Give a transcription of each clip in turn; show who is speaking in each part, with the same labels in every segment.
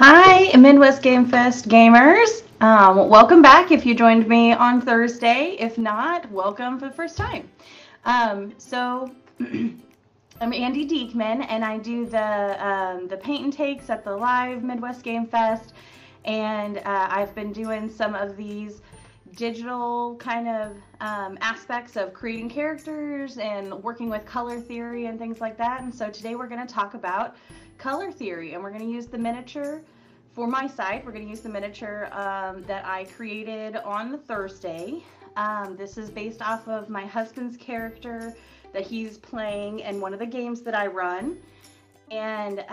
Speaker 1: Hi, Midwest Game Fest gamers. Welcome back if you joined me on Thursday. If not, welcome for the first time. I'm Andi Diekman, and I do the paint and takes at the live Midwest Game Fest. And I've been doing some of these digital kind of aspects of creating characters and working with color theory and things like that. And so today we're going to talk about color theory, and we're going to use the miniature for my site. We're going to use the miniature that I created on the Thursday. This is based off of my husband's character that he's playing in one of the games that I run. And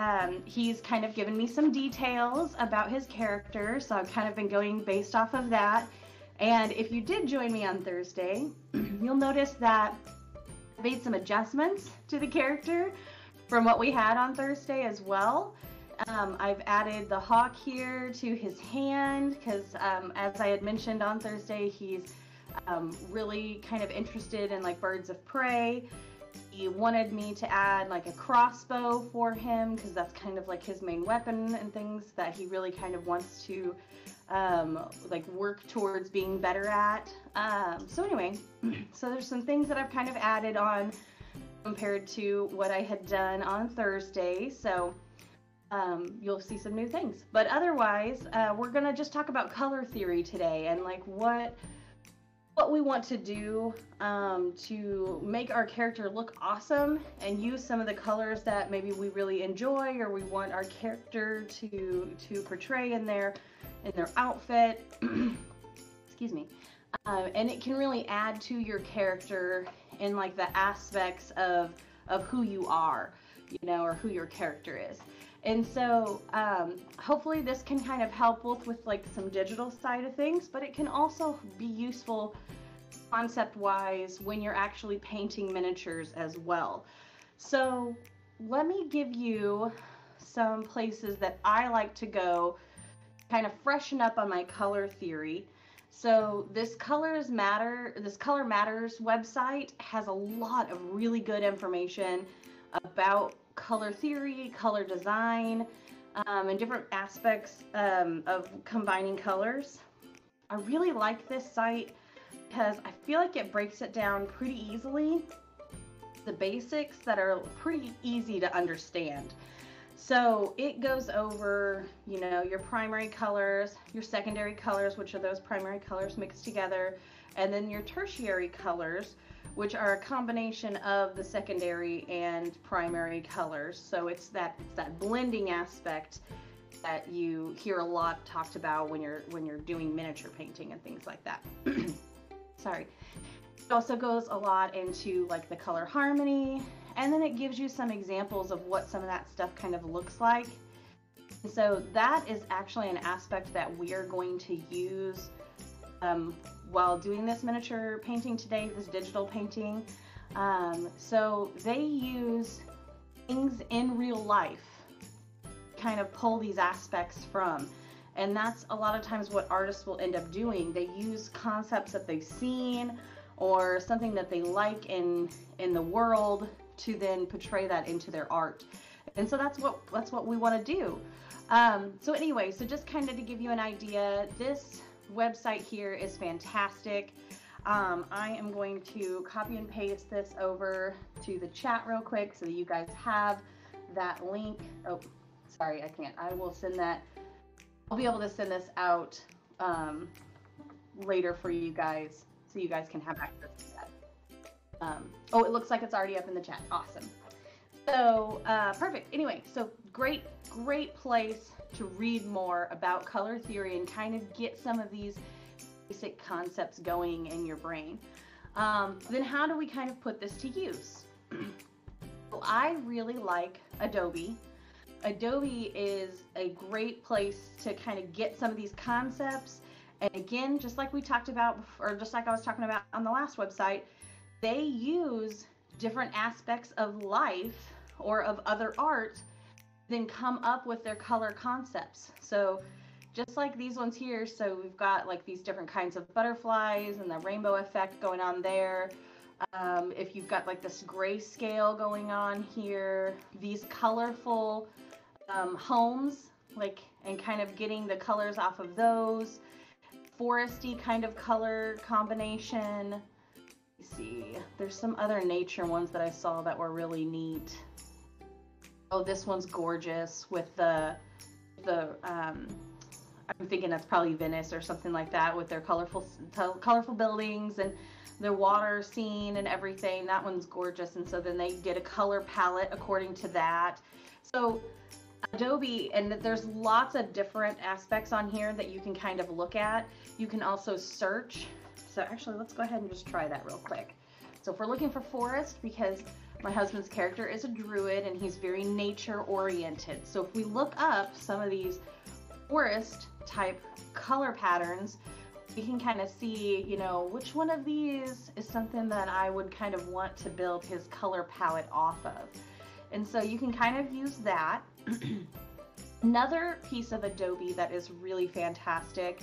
Speaker 1: he's kind of given me some details about his character, so I've kind of been going based off of that. And if you did join me on Thursday, you'll notice that I made some adjustments to the character from what we had on Thursday as well. I've added the hawk here to his hand because as I had mentioned on Thursday, he's really kind of interested in like birds of prey. He wanted me to add like a crossbow for him because that's kind of like his main weapon and things that he really kind of wants to like work towards being better at. So anyway, so there's some things that I've kind of added on compared to what I had done on Thursday. So you'll see some new things. But otherwise, we're gonna just talk about color theory today and like what we want to do to make our character look awesome and use some of the colors that maybe we really enjoy or we want our character to portray in their outfit. Excuse me. And it can really add to your character in like the aspects of who you are, you know, or who your character is. And so hopefully this can kind of help both with like some digital side of things, but it can also be useful concept-wise when you're actually painting miniatures as well. So let me give you some places that I like to go kind of freshen up on my color theory. So this Color Matters website has a lot of really good information about color theory, color design, and different aspects of combining colors. I really like this site because I feel like it breaks it down pretty easily, the basics that are pretty easy to understand. So it goes over, you know, your primary colors, your secondary colors, which are those primary colors mixed together, and then your tertiary colors, which are a combination of the secondary and primary colors. So it's that blending aspect that you hear a lot talked about when you're doing miniature painting and things like that. Sorry. It also goes a lot into like the color harmony, and then it gives you some examples of what some of that stuff kind of looks like. So that is actually an aspect that we are going to use while doing this miniature painting today, this digital painting. So they use things in real life, kind of pull these aspects from. And that's a lot of times what artists will end up doing. They use concepts that they've seen or something that they like in the world to then portray that into their art. And so that's what we want to do. So anyway, so just kind of to give you an idea, this website here is fantastic. I am going to copy and paste this over to the chat real quick so that you guys have that link. Oh, sorry, I can't. I will send that. I'll be able to send this out later for you guys so you guys can have access to that. Oh, it looks like it's already up in the chat. Awesome. So perfect. Anyway, so great place to read more about color theory and kind of get some of these basic concepts going in your brain. Then how do we kind of put this to use? Well, I really like Adobe. Adobe is a great place to kind of get some of these concepts. And again, just like we talked about, or just like I was talking about on the last website, they use different aspects of life or of other art, then come up with their color concepts. So just like these ones here, so we've got like these different kinds of butterflies and the rainbow effect going on there. If you've got like this grayscale going on here, these colorful homes, like, and kind of getting the colors off of those, foresty kind of color combination. Let's see, there's some other nature ones that I saw that were really neat. Oh, this one's gorgeous with the I'm thinking that's probably Venice or something like that, with their colorful buildings and their water scene and everything. That one's gorgeous. And so then they did a color palette according to that. So Adobe, and there's lots of different aspects on here that you can kind of look at. You can also search. So actually, let's go ahead and just try that real quick. So if we're looking for forest, because my husband's character is a druid and he's very nature oriented. So if we look up some of these forest type color patterns, You can kind of see, you know, which one of these is something that I would kind of want to build his color palette off of. And so you can kind of use that. Another piece of Adobe that is really fantastic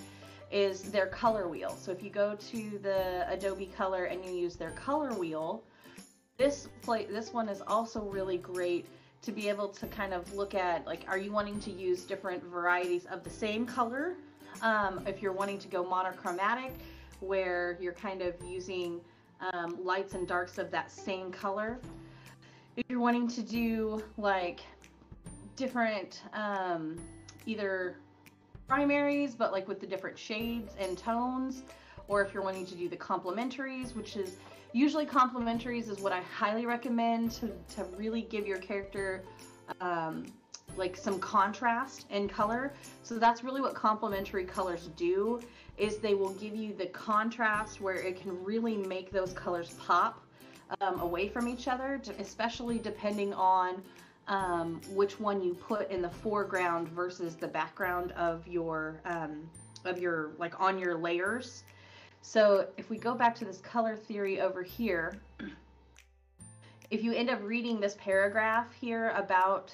Speaker 1: is their color wheel. So if you go to the Adobe Color and you use their color wheel, this one is also really great to be able to kind of look at, like, are you wanting to use different varieties of the same color? If you're wanting to go monochromatic, where you're kind of using lights and darks of that same color. If you're wanting to do like different either primaries, but like with the different shades and tones, or if you're wanting to do the complementaries, which is usually complementaries is what I highly recommend to really give your character like some contrast in color. So that's really what complementary colors do, is they will give you the contrast where it can really make those colors pop away from each other, especially depending on which one you put in the foreground versus the background of your like on your layers. So if we go back to this color theory over here, if you end up reading this paragraph here about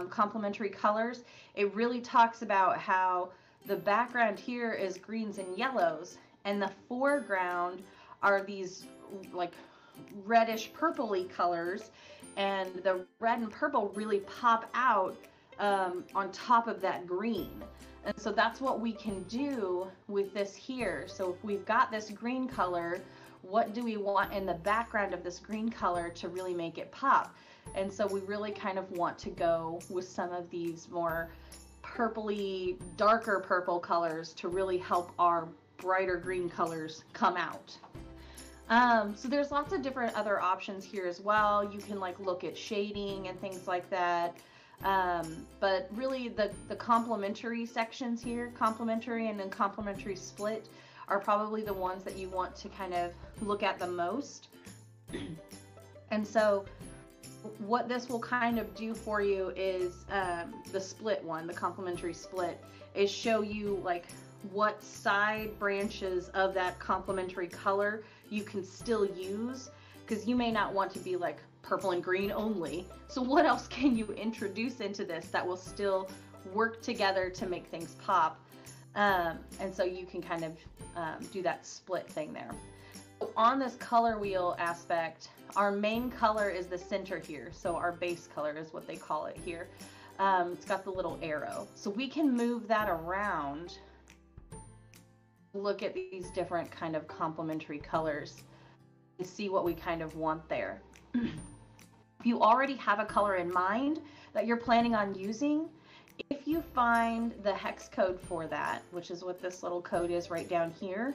Speaker 1: complementary colors, it really talks about how the background here is greens and yellows, and the foreground are these like reddish purpley colors, and the red and purple really pop out on top of that green. And so that's what we can do with this here. So if we've got this green color, what do we want in the background of this green color to really make it pop? And so we really kind of want to go with some of these more purpley, darker purple colors to really help our brighter green colors come out. So there's lots of different other options here as well. You can like look at shading and things like that. But really the complementary sections here, complementary and then complementary split, are probably the ones that you want to kind of look at the most. And so what this will kind of do for you is the split one, the complementary split, is show you like what side branches of that complementary color you can still use, because you may not want to be like purple and green only. So what else can you introduce into this that will still work together to make things pop? And so you can kind of do that split thing there. So on this color wheel aspect, our main color is the center here. So our base color is what they call it here. It's got the little arrow. So we can move that around, look at these different kind of complementary colors and see what we kind of want there. If you already have a color in mind that you're planning on using, if you find the hex code for that, which is what this little code is right down here.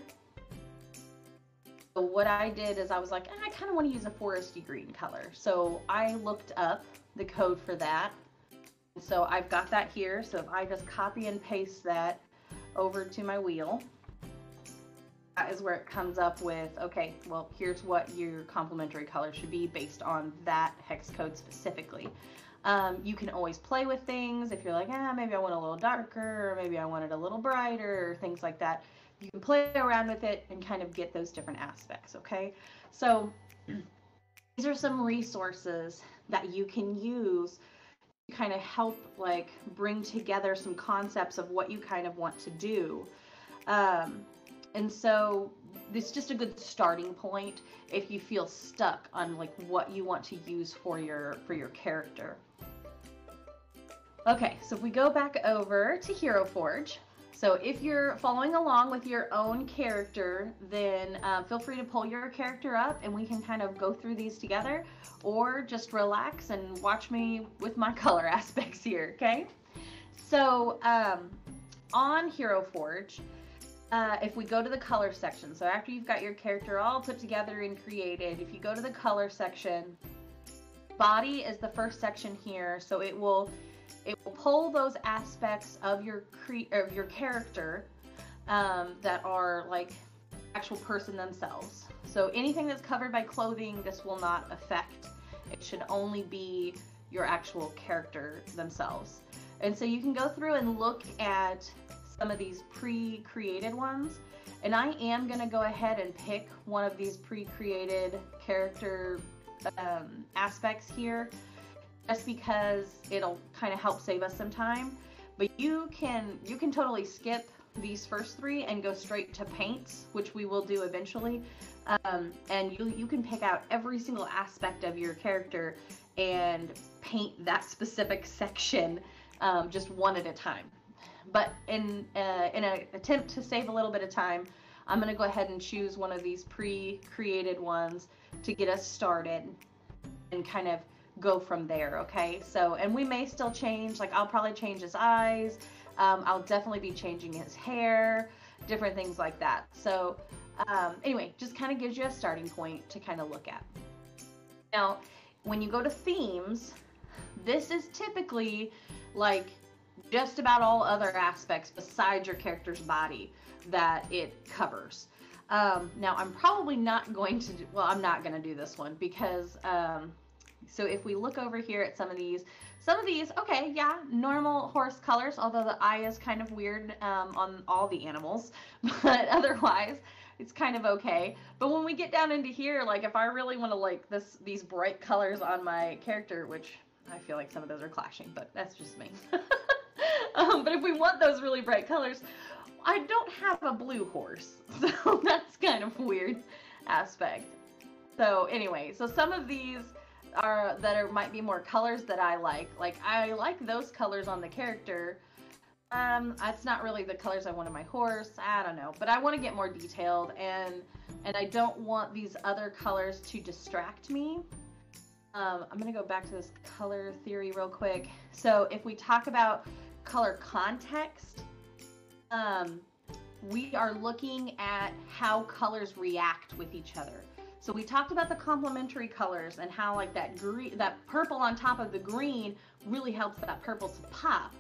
Speaker 1: So what I did is I was like, I kind of want to use a foresty green color. So I looked up the code for that. So I've got that here. So if I just copy and paste that over to my wheel, that is where it comes up with, okay, well, here's what your complementary color should be based on that hex code specifically. You can always play with things. If you're like, maybe I want a little darker, or maybe I want it a little brighter, or things like that. You can play around with it and kind of get those different aspects, okay? So these are some resources that you can use to kind of help like bring together some concepts of what you kind of want to do. And so this is just a good starting point if you feel stuck on like what you want to use for your character. Okay, so if we go back over to HeroForge, so if you're following along with your own character, then feel free to pull your character up and we can kind of go through these together, or just relax and watch me with my color aspects here, okay? So on HeroForge, if we go to the color section, so after you've got your character all put together and created, if you go to the color section, body is the first section here, so it will pull those aspects of your character that are like actual person themselves. So anything that's covered by clothing, this will not affect. It should only be your actual character themselves. And so you can go through and look at some of these pre-created ones. And I am going to go ahead and pick one of these pre-created character aspects here, just because it'll kind of help save us some time. But you can totally skip these first three and go straight to paints, which we will do eventually. And you can pick out every single aspect of your character and paint that specific section just one at a time. But in an attempt to save a little bit of time, I'm going to go ahead and choose one of these pre-created ones to get us started and kind of go from there, okay? So, and we may still change, like I'll probably change his eyes, I'll definitely be changing his hair, different things like that. So anyway, just kind of gives you a starting point to kind of look at. Now, when you go to themes, this is typically like just about all other aspects besides your character's body that it covers. Now, I'm probably not going to do, well, I'm not going to do this one because, so if we look over here at some of these, okay, yeah, normal horse colors, although the eye is kind of weird on all the animals, but otherwise, it's kind of okay. But when we get down into here, like if I really want to like these bright colors on my character, which I feel like some of those are clashing, but that's just me. But if we want those really bright colors, I don't have a blue horse, so that's kind of weird aspect. So anyway, so some of these might be more colors that I like. Like I like those colors on the character. It's not really the colors I want on my horse. I don't know, but I want to get more detailed, and I don't want these other colors to distract me. I'm gonna go back to this color theory real quick. So if we talk about color context, we are looking at how colors react with each other. So we talked about the complementary colors and how like that purple on top of the green really helps that purple to pop.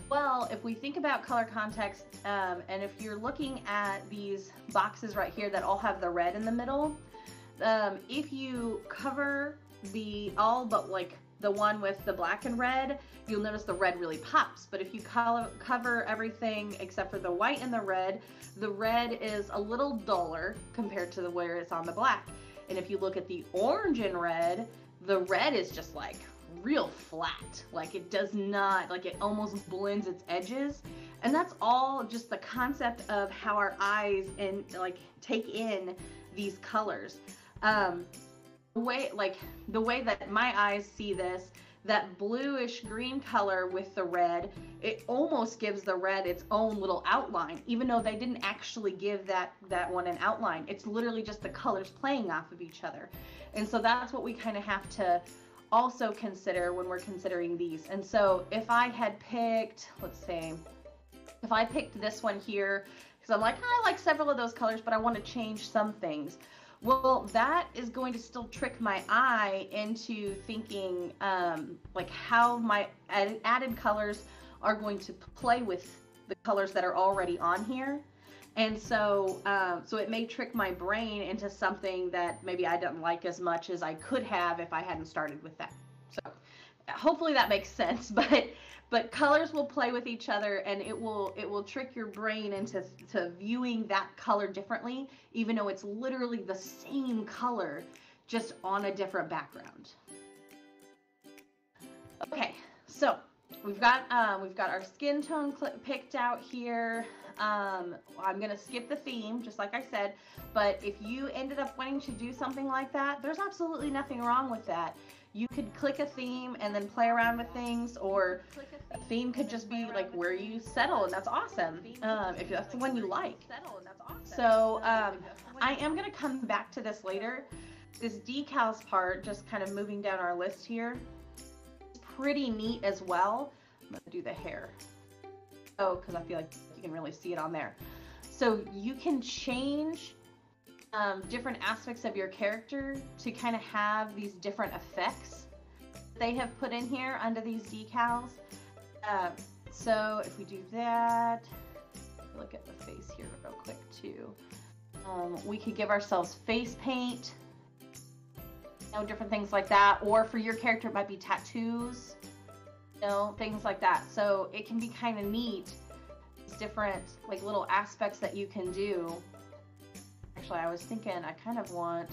Speaker 1: Well, if we think about color context, and if you're looking at these boxes right here that all have the red in the middle, if you cover all but like the one with the black and red, you'll notice the red really pops. But if you cover everything except for the white and the red is a little duller compared to where it's on the black. And if you look at the orange and red, the red is just like real flat. Like it does not, like it almost blends its edges. And that's all just the concept of how our eyes take in these colors. The way that my eyes see this, that bluish green color with the red, it almost gives the red its own little outline, even though they didn't actually give that one an outline. It's literally just the colors playing off of each other. And so that's what we kind of have to also consider when we're considering these. And so if I had picked, let's say, if I picked this one here, because I'm like, I like several of those colors, but I want to change some things. Well, that is going to still trick my eye into thinking like how my added colors are going to play with the colors that are already on here. And so, so it may trick my brain into something that maybe I didn't like as much as I could have if I hadn't started with that. So hopefully that makes sense, but colors will play with each other, and it will trick your brain into viewing that color differently, even though it's literally the same color, just on a different background. Okay, so we've got our skin tone picked out here. I'm gonna skip the theme, just like I said, but if you ended up wanting to do something like that, there's absolutely nothing wrong with that. You could click a theme and then play around with things, or a theme could just be like where you settle, and that's awesome, if that's the one you like. So I am going to come back to this later. This decals part, just kind of moving down our list here, is pretty neat as well. I'm going to do the hair. Oh, because I feel like you can really see it on there. So you can change different aspects of your character to kind of have these different effects they have put in here under these decals. So if we do that, look at the face here real quick too. We could give ourselves face paint, different things like that. Or for your character, it might be tattoos, things like that. So it can be kind of neat different like little aspects that you can do. Actually, I was thinking I kind of want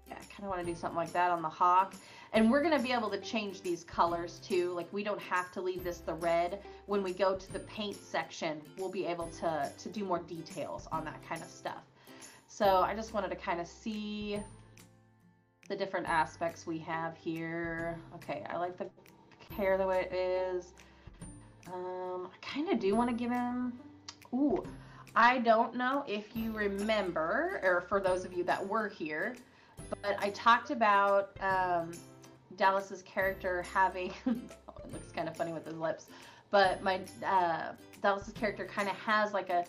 Speaker 1: to do something like that on the hawk. And we're going to be able to change these colors too. Like we don't have to leave this the red. When we go to the paint section, we'll be able to do more details on that kind of stuff. So I just wanted to kind of see the different aspects we have here. Okay, I like the hair the way it is. I kind of do want to give him, ooh, I don't know if you remember, or for those of you that were here, but I talked about Dallas's character having, oh, it looks kind of funny with his lips, but my Dallas's character kind of has like a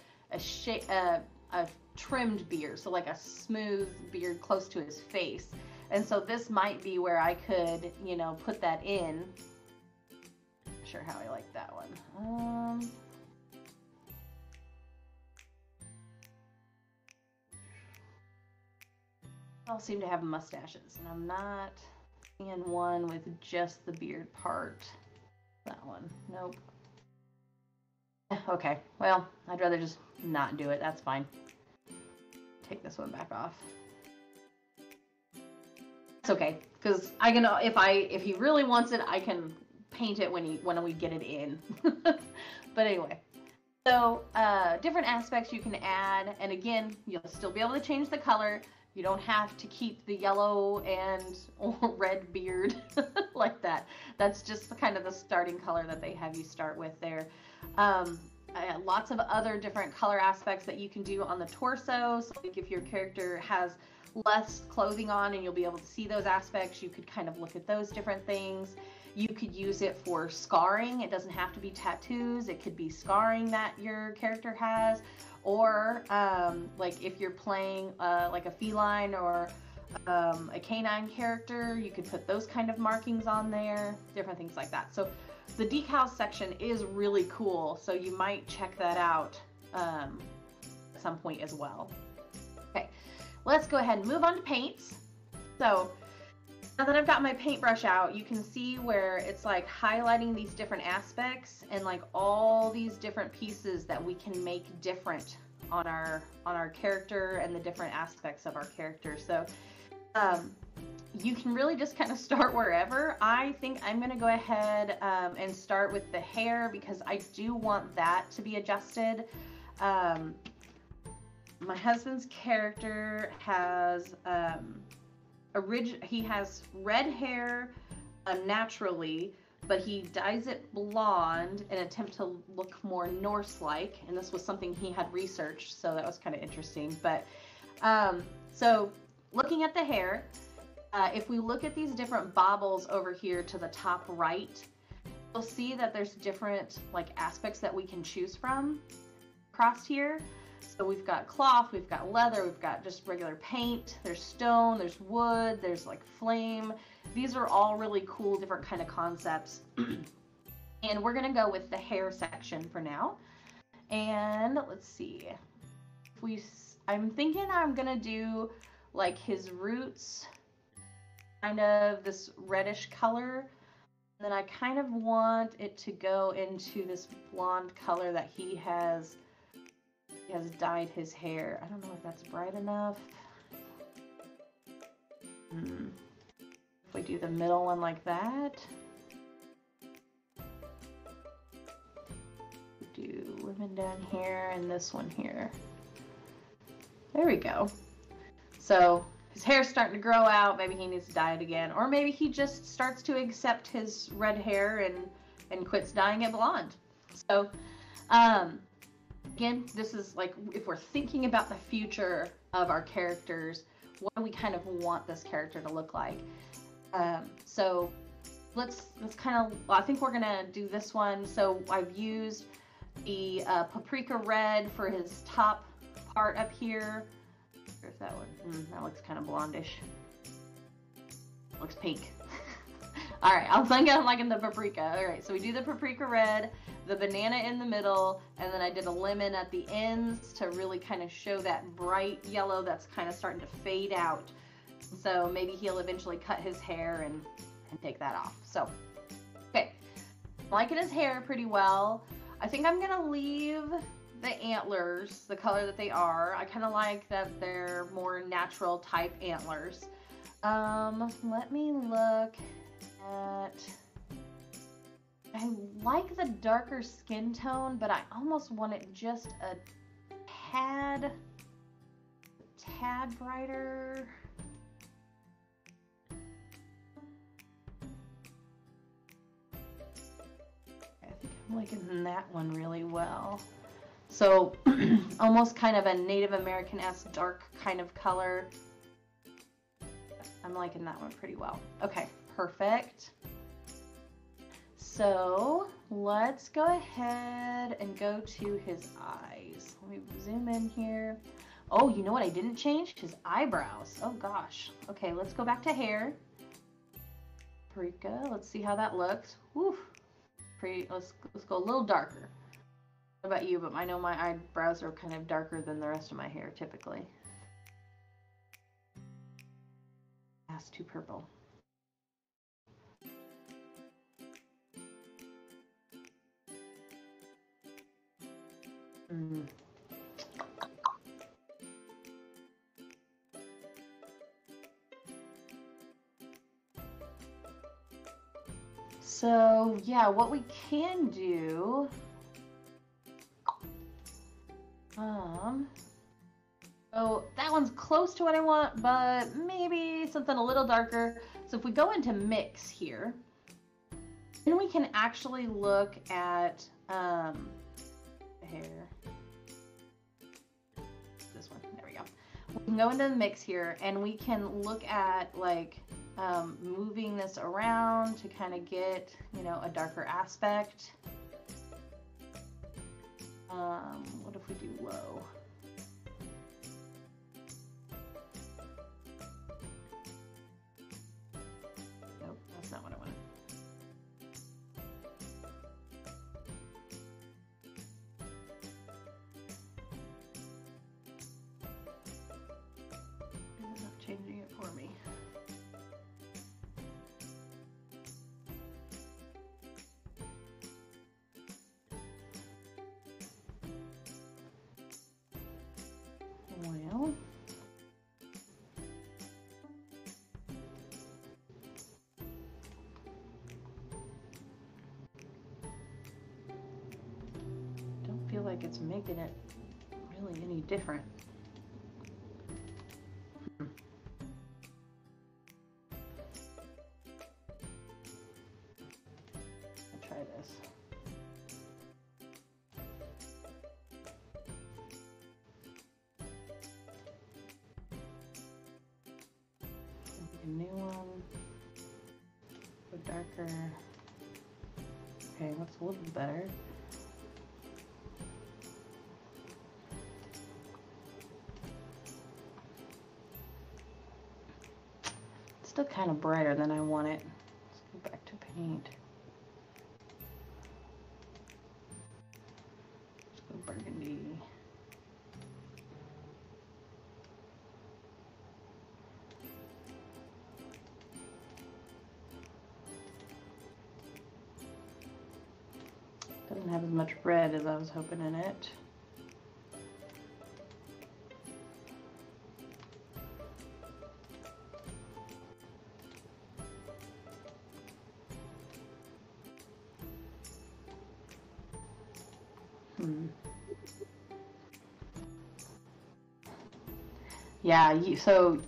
Speaker 1: trimmed beard, so like a smooth beard close to his face. And so this might be where I could, you know, put that in. Not sure how I like that one. All seem to have mustaches, and I'm not seeing one with just the beard part. That one, nope. Okay, well, I'd rather just not do it. That's fine. Take this one back off. It's okay, because I can, if he really wants it, I can paint it when we get it in. But anyway, so different aspects you can add, and again, you'll still be able to change the color. You don't have to keep the yellow and red beard like that. That's just the kind of the starting color that they have you start with there. Lots of other different color aspects that you can do on the torso. So like if your character has less clothing on and you'll be able to see those aspects, you could kind of look at those different things. You could use it for scarring. It doesn't have to be tattoos. It could be scarring that your character has. Or like if you're playing like a feline or a canine character, you could put those kind of markings on there, different things like that. So the decals section is really cool, so you might check that out at some point as well. Okay, let's go ahead and move on to paints. So now that I've got my paintbrush out, you can see where it's like highlighting these different aspects and like all these different pieces that we can make different on our character and the different aspects of our character. So you can really just kind of start wherever. I think I'm going to go ahead and start with the hair because I do want that to be adjusted. My husband's character has he has red hair naturally, but he dyes it blonde in an attempt to look more Norse-like, and this was something he had researched, so that was kind of interesting. But so looking at the hair, if we look at these different baubles over here to the top right, you'll see that there's different like aspects that we can choose from across here. So we've got cloth, we've got leather, we've got just regular paint, there's stone, there's wood, there's like flame. These are all really cool, different kind of concepts. And we're gonna go with the hair section for now. And let's see, I'm thinking I'm gonna do like his roots, kind of this reddish color. And then I kind of want it to go into this blonde color that he has dyed his hair. I don't know if that's bright enough. If we do the middle one like that. Do women down here and this one here. There we go. So his hair's starting to grow out. Maybe he needs to dye it again. Or maybe he just starts to accept his red hair and quits dyeing it blonde. So, again, this is like if we're thinking about the future of our characters, what do we kind of want this character to look like? So let's kind of, I think we're gonna do this one. So I've used the paprika red for his top part up here. There's that one. That looks kind of blondish. Looks pink. All right, I'm liking the paprika. All right, so we do the paprika red, the banana in the middle, and then I did a lemon at the ends to really kind of show that bright yellow that's kind of starting to fade out. So maybe he'll eventually cut his hair and take that off. So, okay, I'm liking his hair pretty well. I think I'm gonna leave the antlers the color that they are. I kind of like that they're more natural type antlers. Let me look at, I like the darker skin tone, but I almost want it just a tad brighter. I think I'm liking that one really well. So almost kind of a Native American-esque dark kind of color. I'm liking that one pretty well. Okay, perfect. So let's go ahead and go to his eyes. Let me zoom in here. Oh, you know what I didn't change? His eyebrows. Oh gosh. Okay, let's go back to hair. Paprika. Let's see how that looks. Whew. Pretty. Let's go a little darker. What about you? But I know my eyebrows are kind of darker than the rest of my hair typically. That's too purple. So yeah, what we can do, oh, that one's close to what I want, but maybe something a little darker. So if we go into mix here, then we can actually look at hair. This one, there we go. We can go into the mix here and we can look at like moving this around to kind of get, you know, a darker aspect. What if we do low? Nope, that's not what I wanted. It's not changing it for me. Well, don't feel like it's making it really any different. I'll try this. A new one, go darker. Okay, looks a little better. It's still kind of brighter than I want it. Let's go back to paint. Let's go burgundy. Doesn't have as much red as I was hoping in it.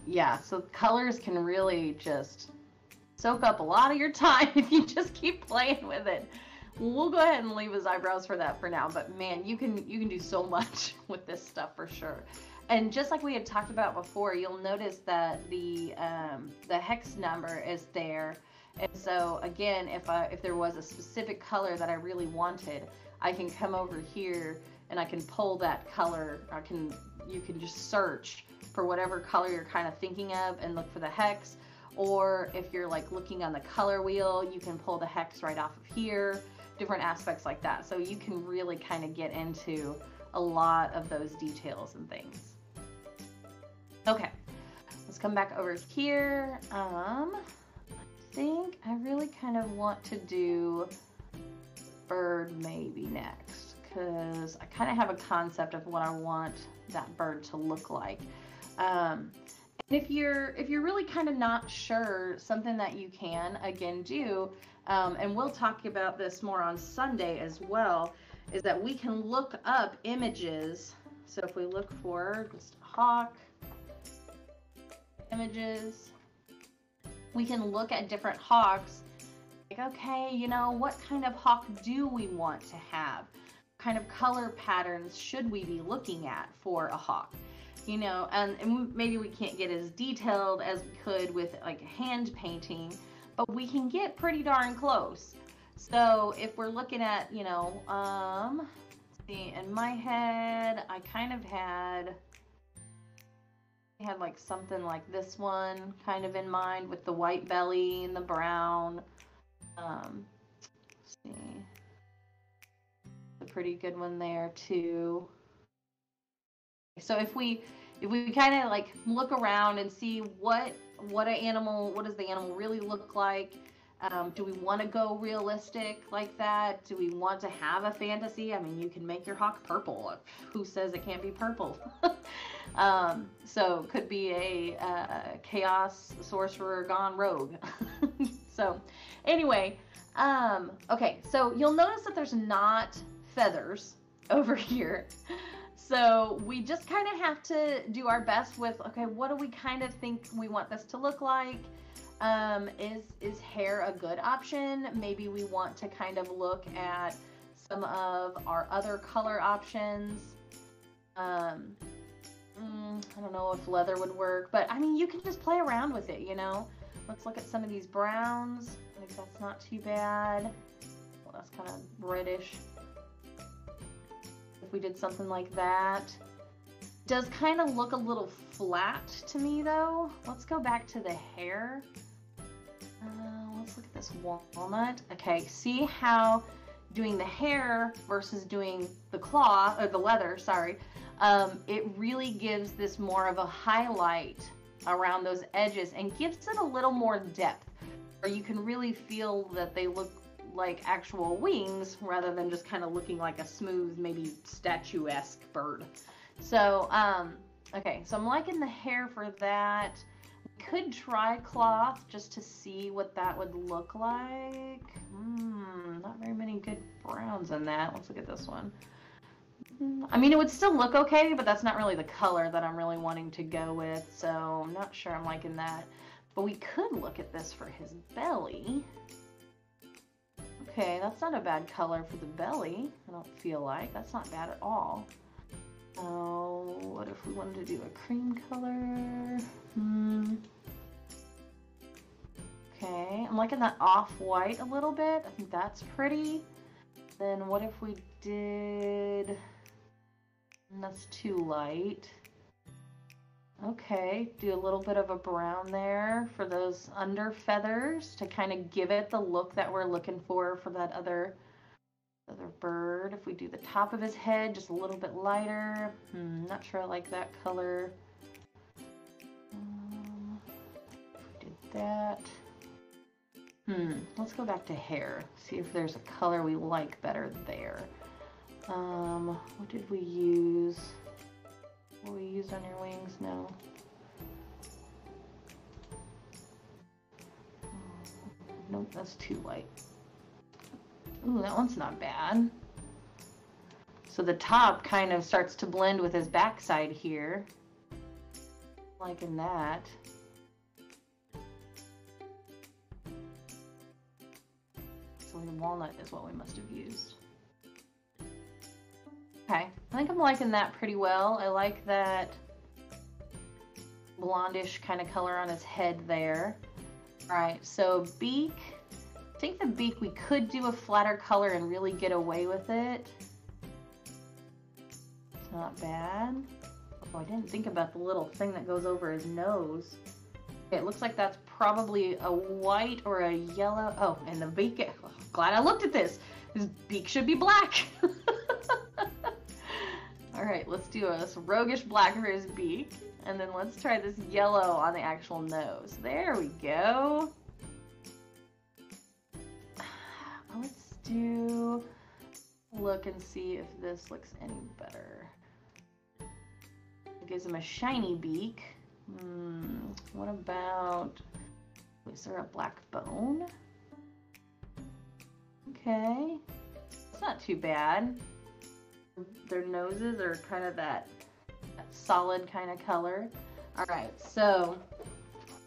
Speaker 1: Yeah, so colors can really just soak up a lot of your time if you just keep playing with it. We'll go ahead and leave his eyebrows for that for now, but man, you can do so much with this stuff for sure. And just like we had talked about before, you'll notice that the hex number is there. And so again, if there was a specific color that I really wanted, I can come over here and I can pull that color. You can just search for whatever color you're kind of thinking of and look for the hex. Or if you're like looking on the color wheel, you can pull the hex right off of here, different aspects like that. So you can really kind of get into a lot of those details and things. Okay, let's come back over here. I think I really kind of want to do bird maybe next. because I kind of have a concept of what I want that bird to look like. And if you're really kind of not sure, something that you can again do, and we'll talk about this more on Sunday as well, is that we can look up images. So if we look for just hawk images, we can look at different hawks. Like, okay, you know, what kind of hawk do we want to have? What kind of color patterns should we be looking at for a hawk? You know, and maybe we can't get as detailed as we could with like hand painting, but we can get pretty darn close. So if we're looking at, you know, let's see, in my head, I kind of had like something like this one kind of in mind with the white belly and the brown. Let's see, a pretty good one there too. So if we kind of like look around and see what does the animal really look like? Do we want to go realistic like that? Do we want to have a fantasy? I mean, you can make your hawk purple. Who says it can't be purple? So it could be a chaos sorcerer gone rogue. So anyway, okay, so you'll notice that there's not feathers over here. So we just kind of have to do our best with, okay, what do we kind of think we want this to look like? Is hair a good option? Maybe we want to kind of look at some of our other color options. I don't know if leather would work, but I mean, you can just play around with it, you know? Let's look at some of these browns. I think that's not too bad. Well, that's kind of reddish. If we did something like that. Does kind of look a little flat to me though. Let's go back to the hair. Let's look at this walnut. Okay, see how doing the hair versus doing the claw, or the leather, sorry, it really gives this more of a highlight around those edges and gives it a little more depth, or you can really feel that they look like actual wings rather than just kind of looking like a smooth, maybe statuesque bird. So, okay, so I'm liking the hair for that. We could try cloth just to see what that would look like. Not very many good browns in that. Let's look at this one. I mean, it would still look okay, but that's not really the color that I'm really wanting to go with, so I'm not sure I'm liking that. But we could look at this for his belly. Okay, that's not a bad color for the belly, I don't feel like. That's not bad at all. Oh, what if we wanted to do a cream color? Okay, I'm liking that off-white a little bit. I think that's pretty. Then what if we did... That's too light. Okay, do a little bit of a brown there for those under feathers to kind of give it the look that we're looking for that other bird. If we do the top of his head just a little bit lighter, not sure I like that color. If we did that, let's go back to hair, see if there's a color we like better there. What did we use? What we used on your wings? No. Nope, that's too light. Ooh, that one's not bad. So the top kind of starts to blend with his backside here. Liking that. So the walnut is what we must have used. Okay, I think I'm liking that pretty well. I like that blondish kind of color on his head there. All right, so beak. I think the beak, we could do a flatter color and really get away with it. It's not bad. Oh, I didn't think about the little thing that goes over his nose. Okay, it looks like that's probably a white or a yellow. Oh, and the beak, oh, glad I looked at this. His beak should be black. All right, let's do a roguish black for his beak. And then let's try this yellow on the actual nose. There we go. Let's do look and see if this looks any better. It gives him a shiny beak. What about, is there a black bone? Okay, it's not too bad. Their noses are kind of that solid kind of color. All right, so,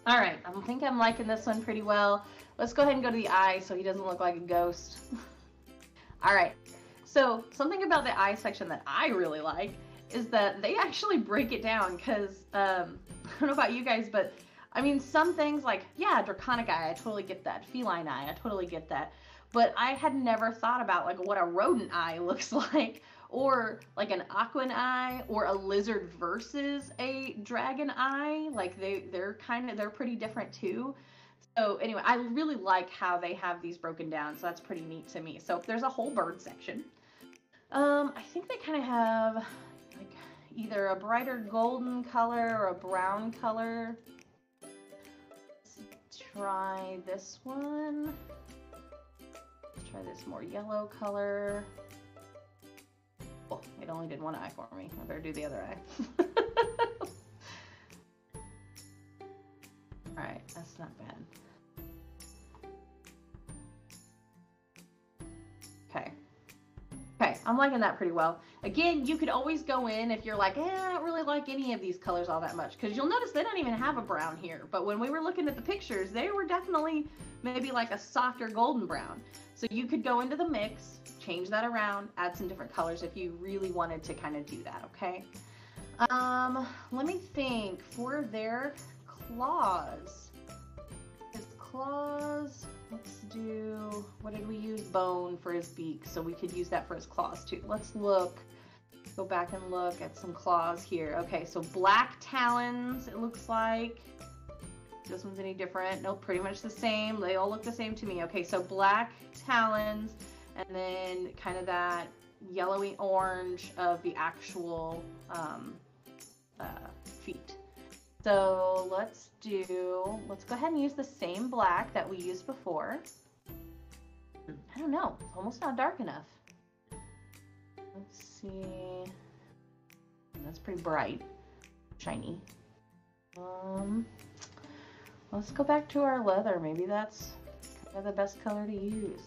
Speaker 1: all right, I think I'm liking this one pretty well. Let's go ahead and go to the eye so he doesn't look like a ghost. All right, so something about the eye section that I really like is that they actually break it down, because I don't know about you guys, but I mean, some things like, yeah, draconic eye, I totally get that. Feline eye, I totally get that. But I had never thought about like what a rodent eye looks like, or like an aquan eye, or a lizard versus a dragon eye. Like they're pretty different too. So anyway, I really like how they have these broken down, so that's pretty neat to me. So there's a whole bird section. I think they kind of have like either a brighter golden color or a brown color. Let's try this one. Let's try this more yellow color. Oh, it only did one eye for me. I better do the other eye. Alright, that's not bad. Okay. Okay, I'm liking that pretty well. Again, you could always go in if you're like, I don't really like any of these colors all that much, because you'll notice they don't even have a brown here. But when we were looking at the pictures, they were definitely maybe like a softer golden brown. So you could go into the mix, change that around, add some different colors if you really wanted to kind of do that, okay? Let me think. For their claws, his claws, let's do, what did we use? Bone for his beak, so we could use that for his claws too. Let's look, go back and look at some claws here. Okay, so black talons, it looks like. This one's any different? Nope, pretty much the same. They all look the same to me. Okay, so black talons, and then kind of that yellowy orange of the actual feet. So let's go ahead and use the same black that we used before. I don't know, it's almost not dark enough. Let's see. That's pretty bright, shiny. Let's go back to our leather. Maybe that's kind of the best color to use.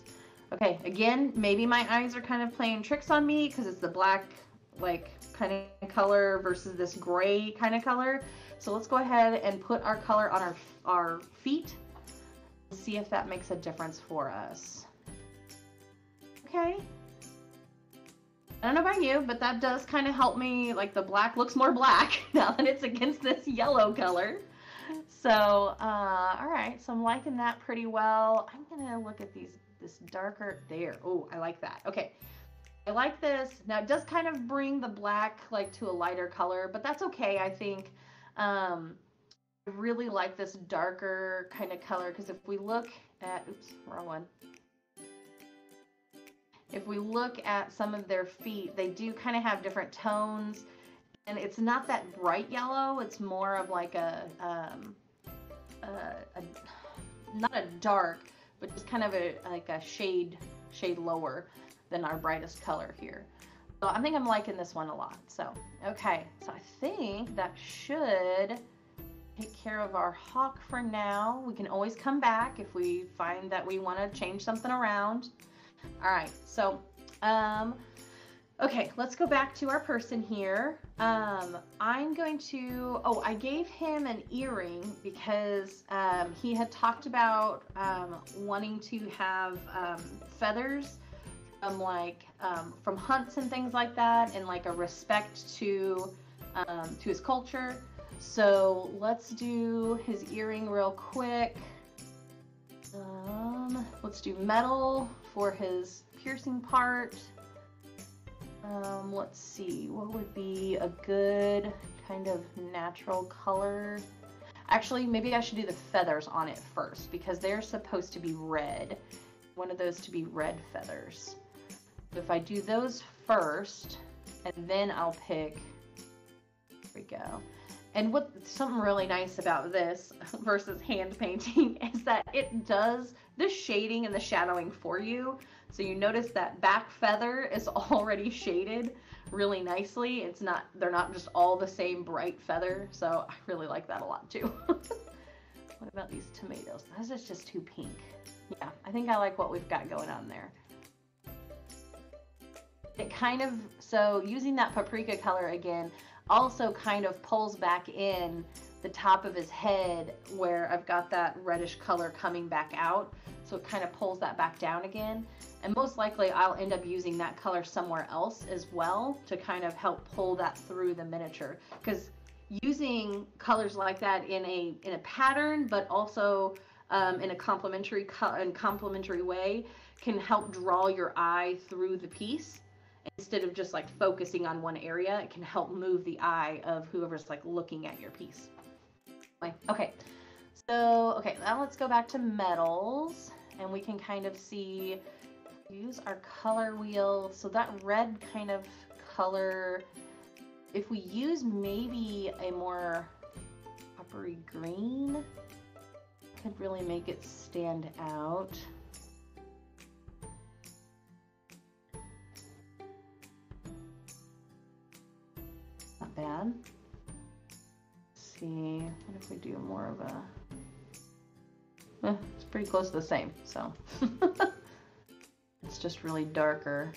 Speaker 1: Okay, again, maybe my eyes are kind of playing tricks on me because it's the black, like, kind of color versus this gray kind of color. So let's go ahead and put our color on our feet and see if that makes a difference for us. Okay. I don't know about you, but that does kind of help me. Like, the black looks more black now that it's against this yellow color. So, all right, so I'm liking that pretty well. I'm gonna look at this darker there. Oh, I like that. Okay, I like this. Now, it does kind of bring the black like to a lighter color, but that's okay, I think. I really like this darker kind of color, because if we look at, oops, wrong one. If we look at some of their feet, they do kind of have different tones, and it's not that bright yellow. It's more of like not a dark, but just kind of like a shade lower than our brightest color here. So I think I'm liking this one a lot. So, okay, so I think that should take care of our hawk for now. We can always come back if we find that we want to change something around. All right, so, okay, let's go back to our person here. I'm going to, oh, I gave him an earring because he had talked about wanting to have feathers from hunts and things like that, and like a respect to his culture. So let's do his earring real quick. Let's do metal for his piercing part. Let's see, what would be a good kind of natural color? Actually, maybe I should do the feathers on it first, because they're supposed to be red. One of those to be red feathers. So if I do those first, and then I'll pick, there we go. And what's something really nice about this versus hand painting is that it does the shading and the shadowing for you. So you notice that back feather is already shaded really nicely. They're not just all the same bright feather. So I really like that a lot too. What about these tomatoes? This is just too pink. Yeah, I think I like what we've got going on there. It kind of, so using that paprika color again, also kind of pulls back in the top of his head where I've got that reddish color coming back out. So it kind of pulls that back down again. And most likely I'll end up using that color somewhere else as well to kind of help pull that through the miniature. Because using colors like that in a pattern, but also in a complementary way can help draw your eye through the piece. Instead of just like focusing on one area, it can help move the eye of whoever's like looking at your piece. Okay, so now let's go back to metals and we can kind of see, use our color wheel. So that red kind of color, if we use maybe a more coppery green, could really make it stand out. Not bad. Let's see, what if we do more of a, it's pretty close to the same, so. It's just really darker.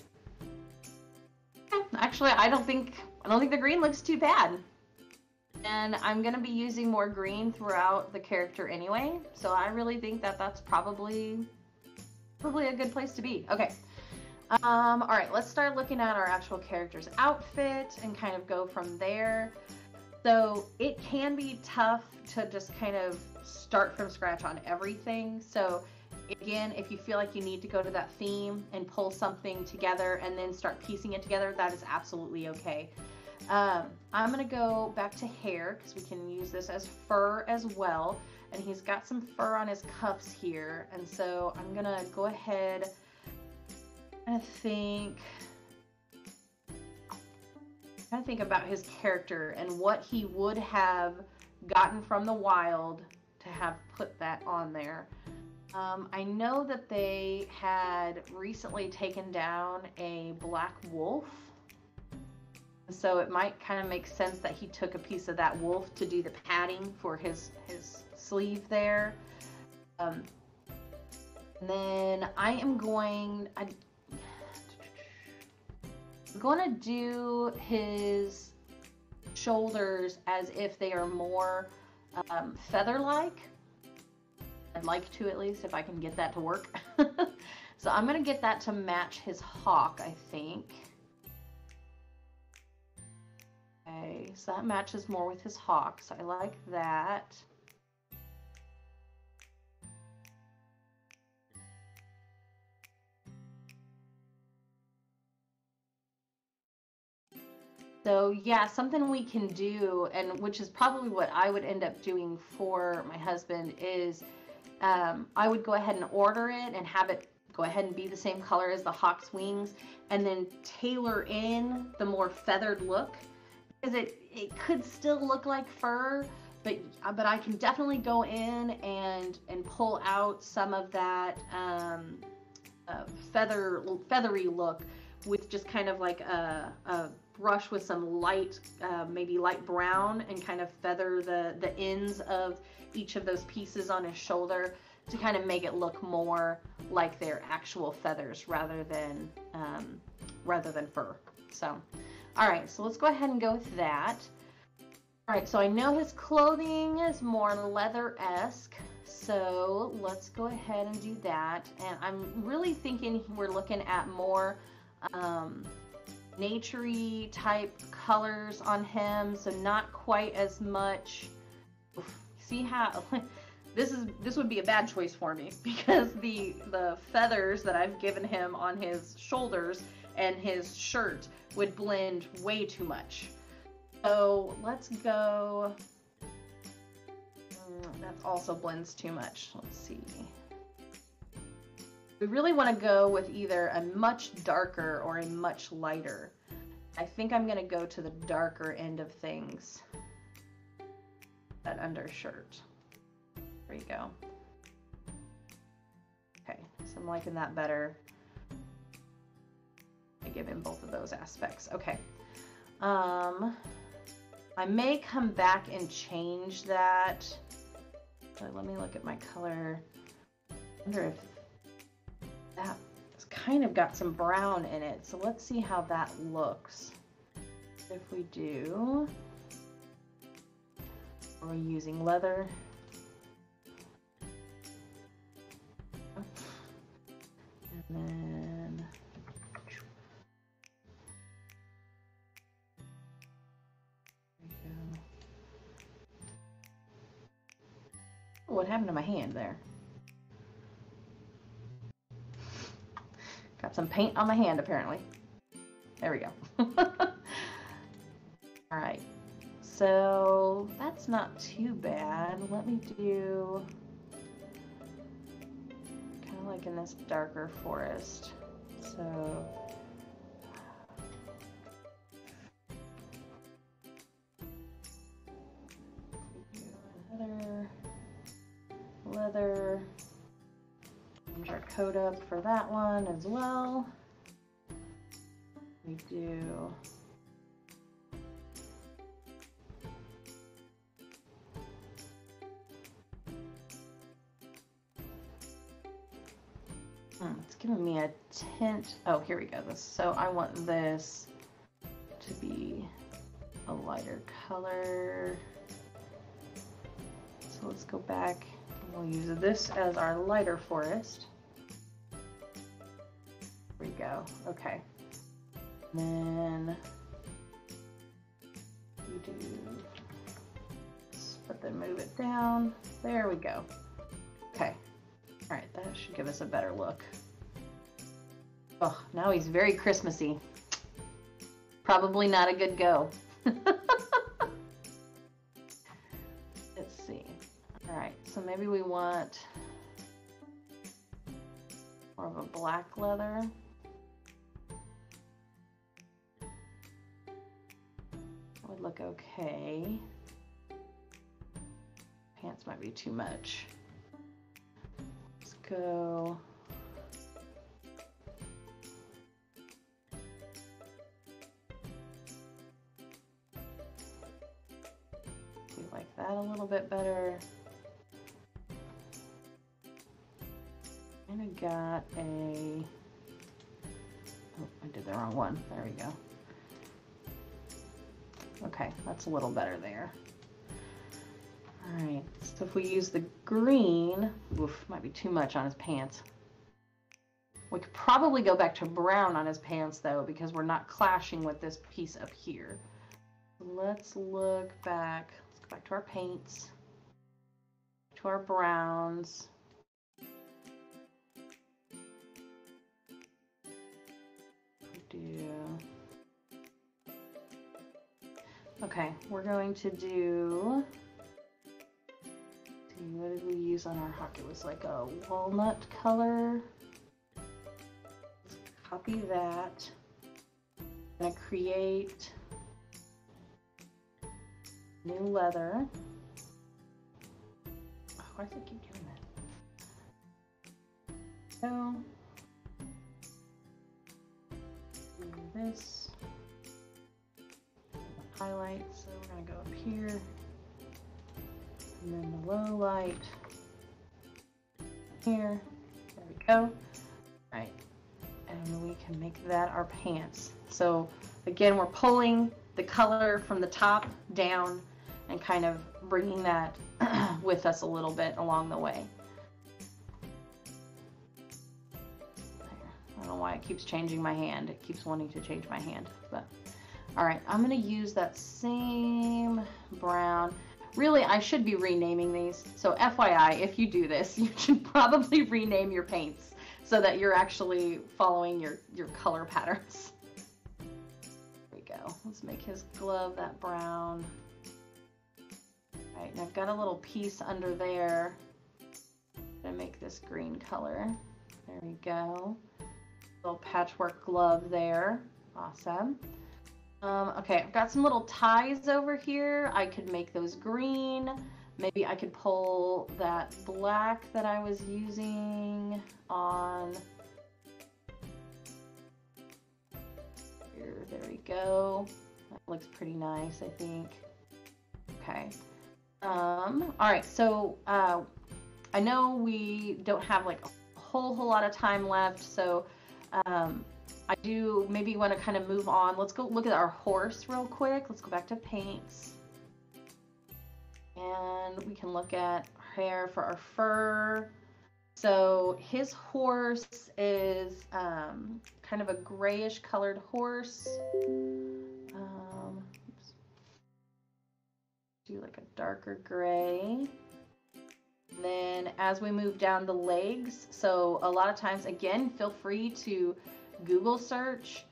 Speaker 1: Actually, I don't think the green looks too bad. And I'm gonna be using more green throughout the character anyway, so I really think that that's probably a good place to be. Okay. All right, let's start looking at our actual character's outfit and kind of go from there. So it can be tough to just kind of start from scratch on everything. So again, if you feel like you need to go to that theme and pull something together and then start piecing it together, that is absolutely okay. I'm gonna go back to hair because we can use this as fur as well. And he's got some fur on his cuffs here. And so I'm gonna go ahead and think about his character and what he would have gotten from the wild to have put that on there. I know that they had recently taken down a black wolf, so it might kind of make sense that he took a piece of that wolf to do the padding for his sleeve there. And then I'm going to do his shoulders as if they are more feather-like. I'd like to, at least, if I can get that to work. So I'm going to get that to match his hawk, I think. Okay, so that matches more with his hawk, so I like that. So yeah, something we can do, and which is probably what I would end up doing for my husband, is I would go ahead and order it and have it go ahead and be the same color as the hawk's wings, and then tailor in the more feathered look, because it could still look like fur, but I can definitely go in and pull out some of that feathery look with just kind of like a brush with some light, maybe light brown, and kind of feather the ends of each of those pieces on his shoulder to kind of make it look more like their actual feathers rather than fur. So, all right, so let's go ahead and go with that. All right, so I know his clothing is more leather-esque, so let's go ahead and do that. And I'm really thinking we're looking at more naturey type colors on him, so not quite as much. See how this would be a bad choice for me, because the feathers that I've given him on his shoulders and his shirt would blend way too much. So let's go, that also blends too much. Let's see. We really want to go with either a much darker or a much lighter. I think I'm going to go to the darker end of things. That undershirt. There you go. Okay, so I'm liking that better. give him both of those aspects. Okay. I may come back and change that. So let me look at my color. I wonder if that has kind of got some brown in it. So let's see how that looks. If we do, are we using leather? And then what happened to my hand there? Got some paint on my hand apparently. There we go. All right, so that's not too bad. Let me do kind of like in this darker forest. So leather, change our coat up for that one as well. We do it's giving me a tint. Oh, here we go. So I want this to be a lighter color. So let's go back. We'll use this as our lighter forest. There we go. Okay. And then we do this, but then move it down. There we go. Okay. All right, that should give us a better look. Oh, now he's very Christmassy. Probably not a good go. Let's see. All right, so maybe we want more of a black leather. Would look okay. Pants might be too much. Let's go. We like that a little bit better. And I got a, oh, I did the wrong one. There we go. Okay, that's a little better there. All right, so if we use the green, oof, might be too much on his pants. We could probably go back to brown on his pants though, because we're not clashing with this piece up here. Let's look back. Let's go back to our paints, to our browns. Okay, we're going to do, see, what did we use on our hawk? It was like a walnut color. Let's copy that. I'm gonna create new leather. Oh, why does it keep doing that? So, do this. Highlight, so we're going to go up here, and then the low light here. There we go. All right, and we can make that our pants. So again, we're pulling the color from the top down and kind of bringing that with us a little bit along the way. I don't know why it keeps changing my hand. It keeps wanting to change my hand, but all right, I'm gonna use that same brown. Really, I should be renaming these. So FYI, if you do this, you should probably rename your paints so that you're actually following your color patterns. There we go. Let's make his glove that brown. All right, and I've got a little piece under there. I'm gonna make this green color. There we go. Little patchwork glove there. Awesome. Okay, I've got some little ties over here. I could make those green. Maybe I could pull that black that I was using on There we go. That looks pretty nice, I think. Okay. All right, so I know we don't have like a whole lot of time left, so I do maybe want to kind of move on. Let's go look at our horse real quick. Let's go back to paints. And we can look at hair for our fur. So his horse is kind of a grayish colored horse. Do like a darker gray. And then as we move down the legs, so a lot of times, again, feel free to Google search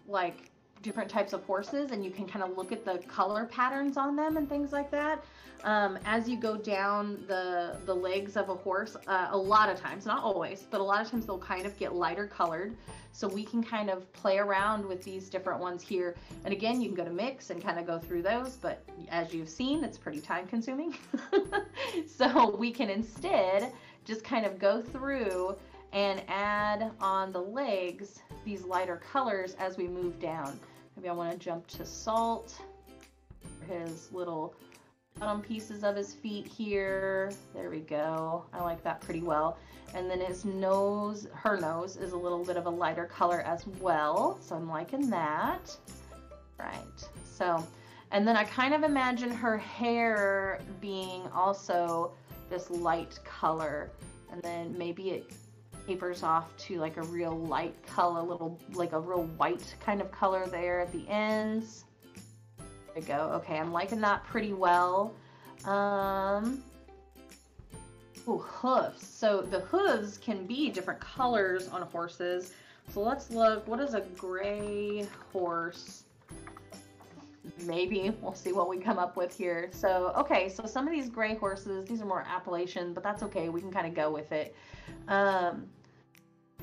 Speaker 1: like different types of horses, and you can kind of look at the color patterns on them and things like that. As you go down the legs of a horse, a lot of times, not always, but a lot of times they'll kind of get lighter colored. So we can kind of play around with these different ones here. And again, you can go to mix and kind of go through those, but as you've seen, it's pretty time consuming. So we can instead just kind of go through and add on the legs these lighter colors as we move down. Maybe I want to jump to salt, his little bottom pieces of his feet here. There we go. I like that pretty well. And then his nose, her nose, is a little bit of a lighter color as well. So I'm liking that. Right. So, and then I kind of imagine her hair being also this light color. And then maybe it tapers off to like a real light color, like a real white kind of color there at the ends. There we go. Okay, I'm liking that pretty well. Oh, hoofs. So the hooves can be different colors on horses. So let's look. What is a gray horse? Maybe we'll see what we come up with here. So, okay, so some of these gray horses, these are more Appalachian, but that's okay. We can kind of go with it.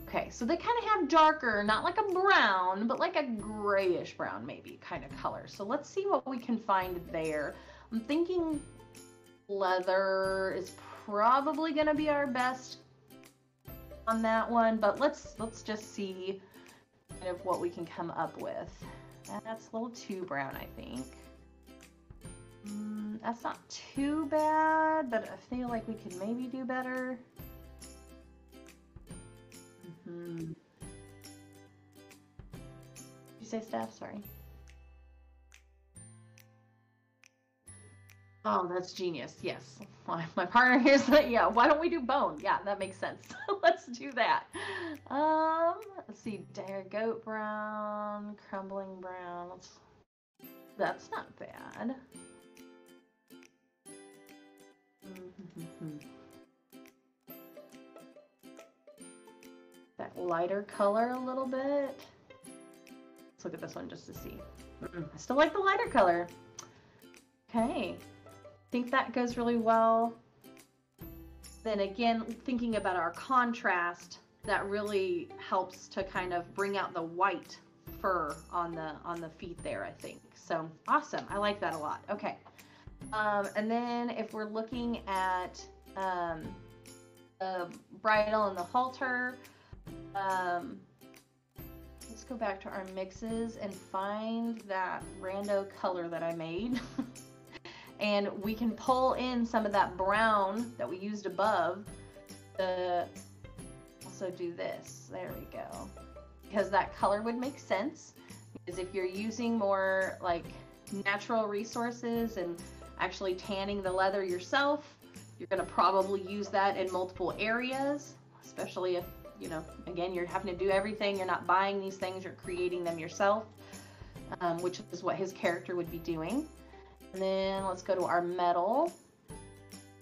Speaker 1: Okay, so they kind of have darker, not like a brown, but like a grayish brown maybe kind of color. So let's see what we can find there. I'm thinking leather is probably going to be our best on that one, but let's just see kind of what we can come up with. That's a little too brown, I think. That's not too bad, but I feel like we could maybe do better. Did you say Steph? Sorry. Oh, that's genius. Yes. My partner here is like, yeah, why don't we do bone? Yeah, that makes sense. Let's do that. Let's see. Goat brown, crumbling brown. That's not bad. That lighter color a little bit. Let's look at this one just to see. I still like the lighter color. Okay. I think that goes really well. Then again, thinking about our contrast, that really helps to kind of bring out the white fur on the feet there, I think. So awesome. I like that a lot. Okay. And then if we're looking at the bridle and the halter, let's go back to our mixes and find that rando color that I made. And we can pull in some of that brown that we used above to also do this. There we go. Because that color would make sense. Because if you're using more like natural resources and actually tanning the leather yourself, you're going to probably use that in multiple areas, especially if, you know, again, you're having to do everything. You're not buying these things, you're creating them yourself, which is what his character would be doing. And then let's go to our metal.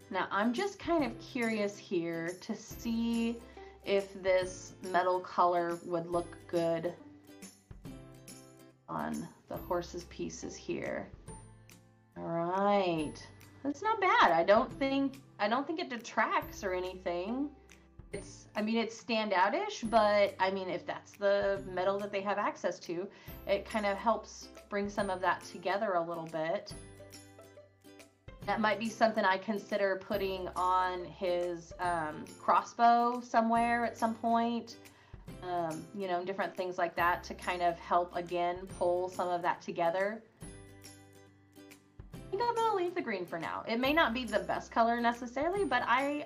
Speaker 1: Now I'm just kind of curious here to see if this metal color would look good on the horse's pieces here. All right, that's not bad. I don't think it detracts or anything. I mean, it's standout-ish, but I mean, if that's the metal that they have access to, it kind of helps bring some of that together a little bit. That might be something I consider putting on his crossbow somewhere at some point. you know, different things like that to kind of help, again, pull some of that together. I think I'm gonna leave the green for now. It may not be the best color necessarily, but I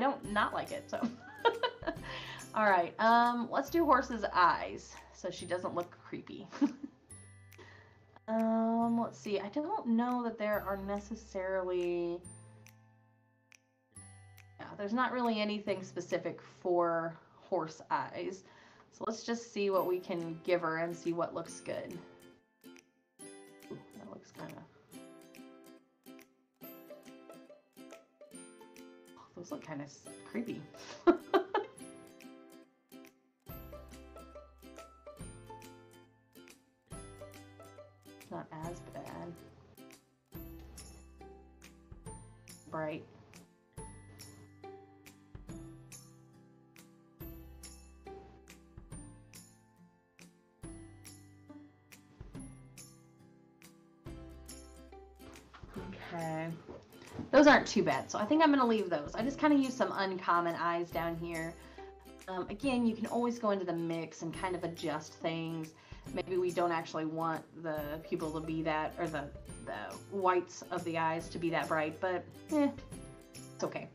Speaker 1: don't not like it, so. All right, let's do horse's eyes so she doesn't look creepy. Let's see, I don't know that there are necessarily, yeah, there's not really anything specific for horse eyes. So let's just see what we can give her and see what looks good. Ooh, that looks kind of, oh, those look kind of creepy. Not as bad. Bright. Okay. Those aren't too bad, so I think I'm going to leave those. I just kind of use some uncommon eyes down here. Again, you can always go into the mix and kind of adjust things. Maybe we don't actually want the pupil to be that, or the whites of the eyes to be that bright, but it's okay.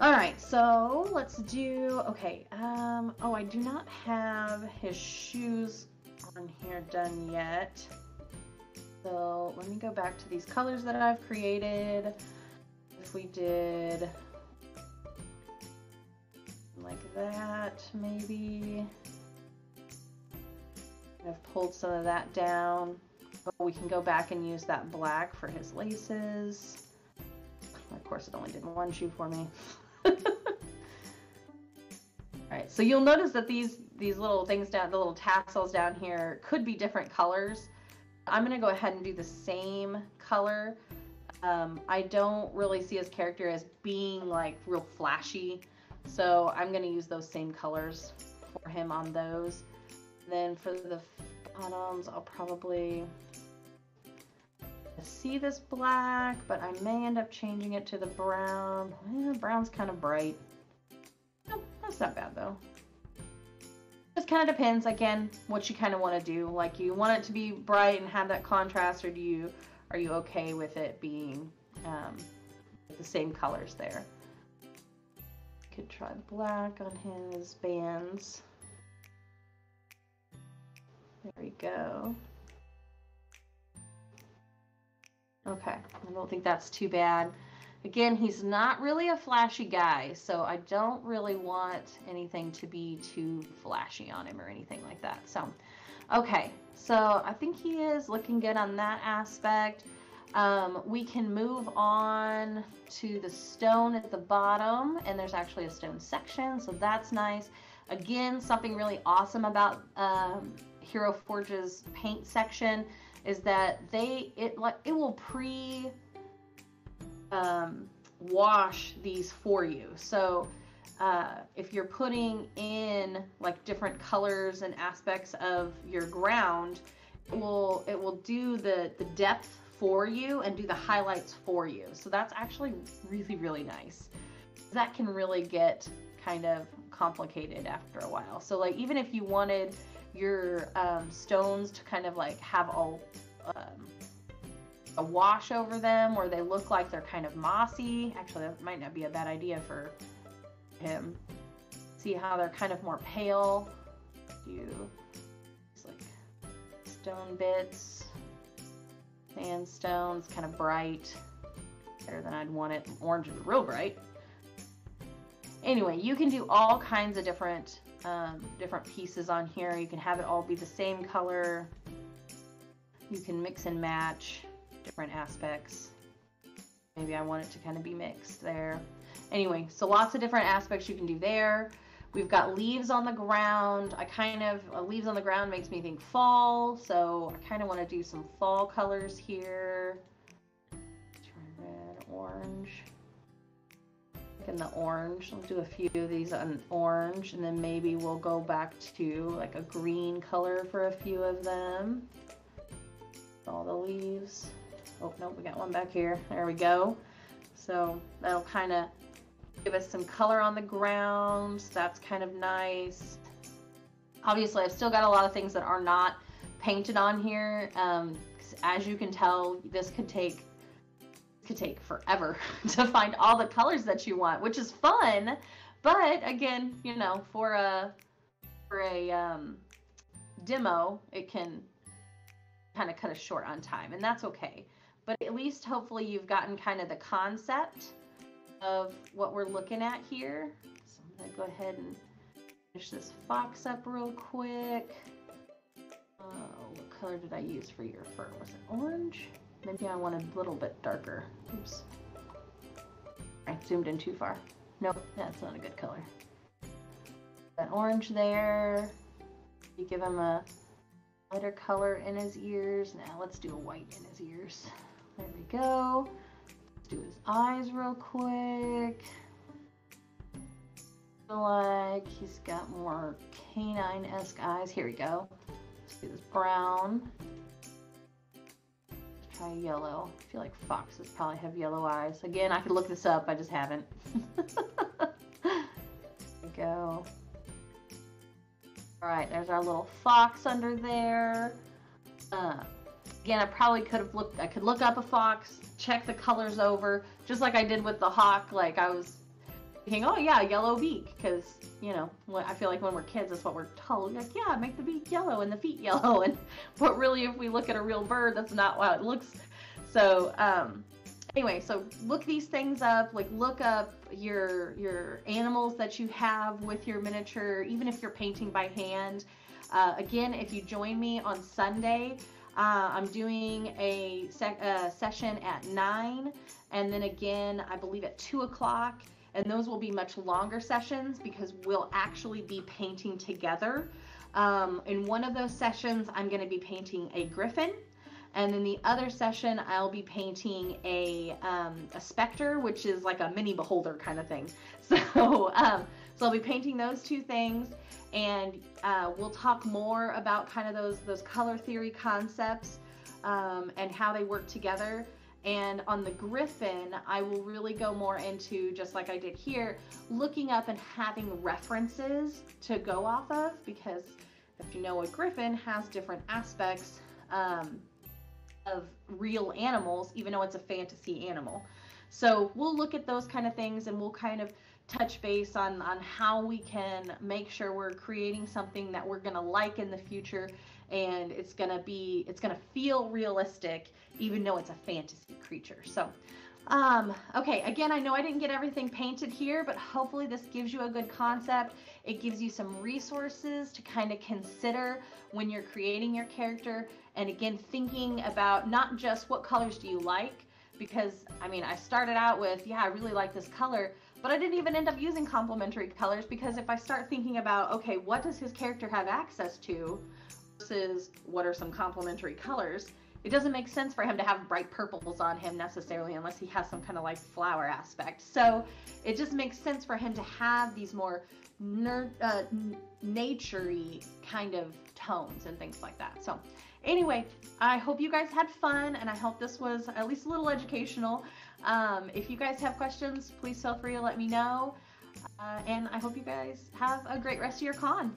Speaker 1: All right, so let's do, okay, oh, I do not have his shoes on here done yet. So let me go back to these colors that I've created. If we did like that, maybe. I've pulled some of that down. But we can go back and use that black for his laces. Of course, it only did one shoe for me. Alright, so you'll notice that these little things down, the little tassels down here could be different colors. I'm going to go ahead and do the same color. I don't really see his character as being like real flashy, so I'm going to use those same colors for him on those. Then for the bottoms, I'll probably see this black, but I may end up changing it to the brown. Brown's kind of bright. No, that's not bad though. Just kind of depends, again, what you kind of want to do. Like, you want it to be bright and have that contrast, or are you okay with it being the same colors there? Could try the black on his bands. There we go. Okay, I don't think that's too bad. Again, he's not really a flashy guy, so I don't really want anything to be too flashy on him or anything like that. So, okay, so I think he is looking good on that aspect. We can move on to the stone at the bottom, and there's actually a stone section, so that's nice. Again, something really awesome about HeroForge's paint section is that it will wash these for you. So if you're putting in like different colors and aspects of your ground, it will do the depth for you and do the highlights for you. So that's actually really, really nice. That can really get kind of complicated after a while. So like, even if you wanted your stones to kind of like have a wash over them, or they look like they're kind of mossy. Actually, that might not be a bad idea for him. See how they're kind of more pale. Do like stone bits, sandstones, kind of bright. Better than I'd want it. Orange is real bright. Anyway, you can do all kinds of different pieces on here. You can have it all be the same color. You can mix and match different aspects. Maybe I want it to kind of be mixed there. Anyway, so lots of different aspects you can do there. We've got leaves on the ground. Leaves on the ground makes me think fall, so I kind of want to do some fall colors here. Try red, orange. In the orange, I'll do a few of these on orange, and then maybe we'll go back to like a green color for a few of them. All the leaves. Oh, no, we got one back here. There we go. So that'll kind of give us some color on the ground. That's kind of nice. Obviously, I've still got a lot of things that are not painted on here. As you can tell, this could take forever to find all the colors that you want, which is fun. But again, you know, for a demo, it can kind of cut us short on time, and that's okay. But at least hopefully you've gotten kind of the concept of what we're looking at here. So I'm gonna go ahead and finish this fox up real quick. What color did I use for your fur? Was it orange? Maybe I want a little bit darker. Oops. I zoomed in too far. Nope, that's not a good color. That orange there. You give him a lighter color in his ears. Now let's do a white in his ears. There we go. Let's do his eyes real quick. Feel like he's got more canine-esque eyes. Here we go. Let's do this brown. Let's try yellow. I feel like foxes probably have yellow eyes. Again, I could look this up. I just haven't. There we go. All right, there's our little fox under there. Again, I probably could have looked. I could look up a fox, check the colors over, just like I did with the hawk. Like I was thinking, oh yeah, yellow beak, because you know, I feel like when we're kids, that's what we're told. Like, yeah, make the beak yellow and the feet yellow, and but really, if we look at a real bird, that's not how it looks. So anyway, so look these things up. Like look up your animals that you have with your miniature, even if you're painting by hand. Again, if you join me on Sunday, I'm doing a session at 9, and then again, I believe at 2 o'clock, and those will be much longer sessions because we'll actually be painting together. In one of those sessions, I'm going to be painting a griffin, and in the other session, I'll be painting a specter, which is like a mini beholder kind of thing. So I'll be painting those two things, and we'll talk more about kind of those color theory concepts and how they work together. And on the griffin, I will really go more into, just like I did here, looking up and having references to go off of, because if you know, a griffin has different aspects of real animals, even though it's a fantasy animal. So we'll look at those kind of things, and we'll kind of touch base on how we can make sure we're creating something that we're gonna like in the future, and it's gonna feel realistic, even though it's a fantasy creature. So okay, again, I know I didn't get everything painted here, but hopefully this gives you a good concept. It gives you some resources to kind of consider when you're creating your character, and again, thinking about not just what colors do you like, because I mean, I started out with, yeah, I really like this color, but I didn't even end up using complementary colors, because if I start thinking about, okay, what does his character have access to versus what are some complementary colors, it doesn't make sense for him to have bright purples on him necessarily, unless he has some kind of like flower aspect. So it just makes sense for him to have these more nature-y kind of tones and things like that. So anyway, I hope you guys had fun, and I hope this was at least a little educational. If you guys have questions, please feel free to let me know. And I hope you guys have a great rest of your con.